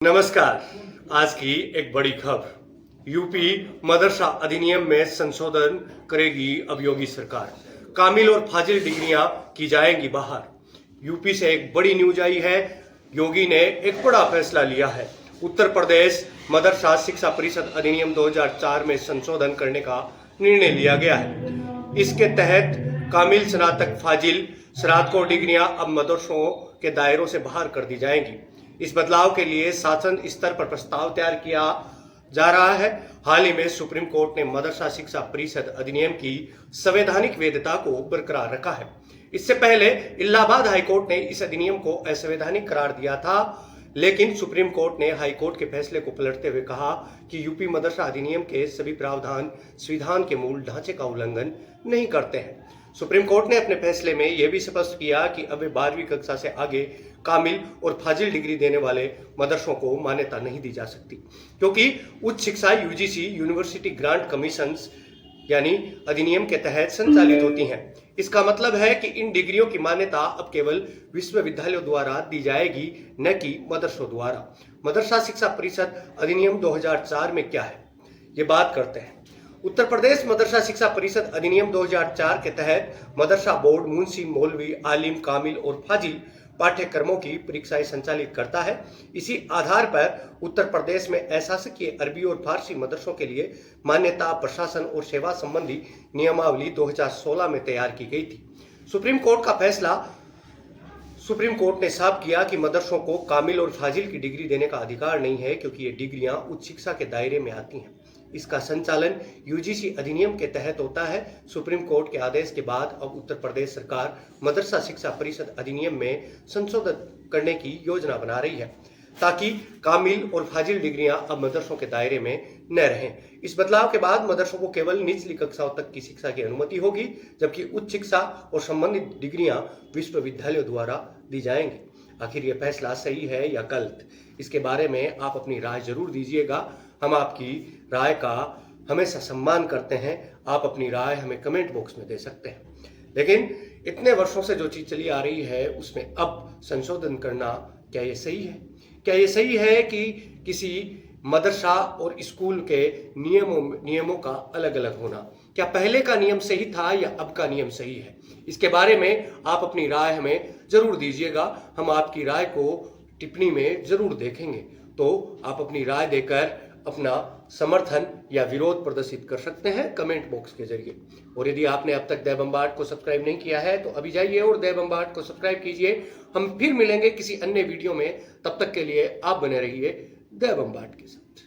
नमस्कार। आज की एक बड़ी खबर। यूपी मदरसा अधिनियम में संशोधन करेगी अब योगी सरकार। कामिल और फाजिल डिग्रियां की जाएंगी बाहर। यूपी से एक बड़ी न्यूज आई है। योगी ने एक बड़ा फैसला लिया है। उत्तर प्रदेश मदरसा शिक्षा परिषद अधिनियम 2004 में संशोधन करने का निर्णय लिया गया है। इसके तहत कामिल, स्नातक, फाजिल, स्नातकों डिग्रियां अब मदरसों के दायरों से बाहर कर दी जाएंगी। इस बदलाव के लिए शासन स्तर पर प्रस्ताव तैयार किया जा रहा है। हाल ही में सुप्रीम कोर्ट ने मदरसा शिक्षा परिषद अधिनियम की संवैधानिक वैधता को बरकरार रखा है। इससे पहले इलाहाबाद हाईकोर्ट ने इस अधिनियम को असंवैधानिक करार दिया था, लेकिन सुप्रीम कोर्ट ने हाईकोर्ट के फैसले को पलटते हुए कहा कि यूपी मदरसा अधिनियम के सभी प्रावधान संविधान के मूल ढांचे का उल्लंघन नहीं करते हैं। सुप्रीम कोर्ट ने अपने फैसले में यह भी स्पष्ट किया कि अब 12वीं कक्षा से आगे कामिल और फाजिल डिग्री देने वाले मदरसों को मान्यता नहीं दी जा सकती, क्योंकि उच्च शिक्षा यूजीसी यूनिवर्सिटी ग्रांट कमीशन यानी अधिनियम के तहत संचालित होती हैं। इसका मतलब है कि इन डिग्रियों की मान्यता अब केवल विश्वविद्यालयों द्वारा दी जाएगी, न कि मदरसों द्वारा। मदरसा शिक्षा परिषद अधिनियम 2004 में क्या है, ये बात करते हैं। उत्तर प्रदेश मदरसा शिक्षा परिषद अधिनियम 2004 के तहत मदरसा बोर्ड मुंशी, मौलवी, आलिम, कामिल और फाजिल पाठ्यक्रमों की परीक्षाएं संचालित करता है। इसी आधार पर उत्तर प्रदेश में अशासकीय अरबी और फारसी मदरसों के लिए मान्यता, प्रशासन और सेवा संबंधी नियमावली 2016 में तैयार की गई थी। सुप्रीम कोर्ट ने साफ किया कि मदरसों को कामिल और फाजिल की डिग्री देने का अधिकार नहीं है, क्योंकि ये डिग्रियां उच्च शिक्षा के दायरे में आती हैं। इसका संचालन यूजीसी अधिनियम के तहत होता है। सुप्रीम कोर्ट के आदेश के बाद अब उत्तर प्रदेश सरकार मदरसा शिक्षा परिषद अधिनियम में संशोधन करने की योजना बना रही है, ताकि कामिल और फाजिल डिग्रियां अब मदरसों के दायरे में न रहें। इस बदलाव के बाद मदरसों को केवल निचली कक्षाओं तक की शिक्षा की अनुमति होगी, जबकि उच्च शिक्षा और संबंधित डिग्रियां विश्वविद्यालयों द्वारा दी जाएंगी। आखिर यह फैसला सही है या गलत, इसके बारे में आप अपनी राय जरूर दीजिएगा। हम आपकी राय का हमेशा सम्मान करते हैं। आप अपनी राय हमें कमेंट बॉक्स में दे सकते हैं। लेकिन इतने वर्षों से जो चीज चली आ रही है, उसमें अब संशोधन करना क्या ये सही है? क्या ये सही है कि किसी मदरसा और स्कूल के नियमों का अलग अलग होना? क्या पहले का नियम सही था या अब का नियम सही है? इसके बारे में आप अपनी राय हमें जरूर दीजिएगा। हम आपकी राय को टिप्पणी में जरूर देखेंगे। तो आप अपनी राय देकर अपना समर्थन या विरोध प्रदर्शित कर सकते हैं कमेंट बॉक्स के जरिए। और यदि आपने अब तक द बम्बार्ड को सब्सक्राइब नहीं किया है तो अभी जाइए और द बम्बार्ड को सब्सक्राइब कीजिए। हम फिर मिलेंगे किसी अन्य वीडियो में। तब तक के लिए आप बने रहिए द बम्बार्ड के साथ।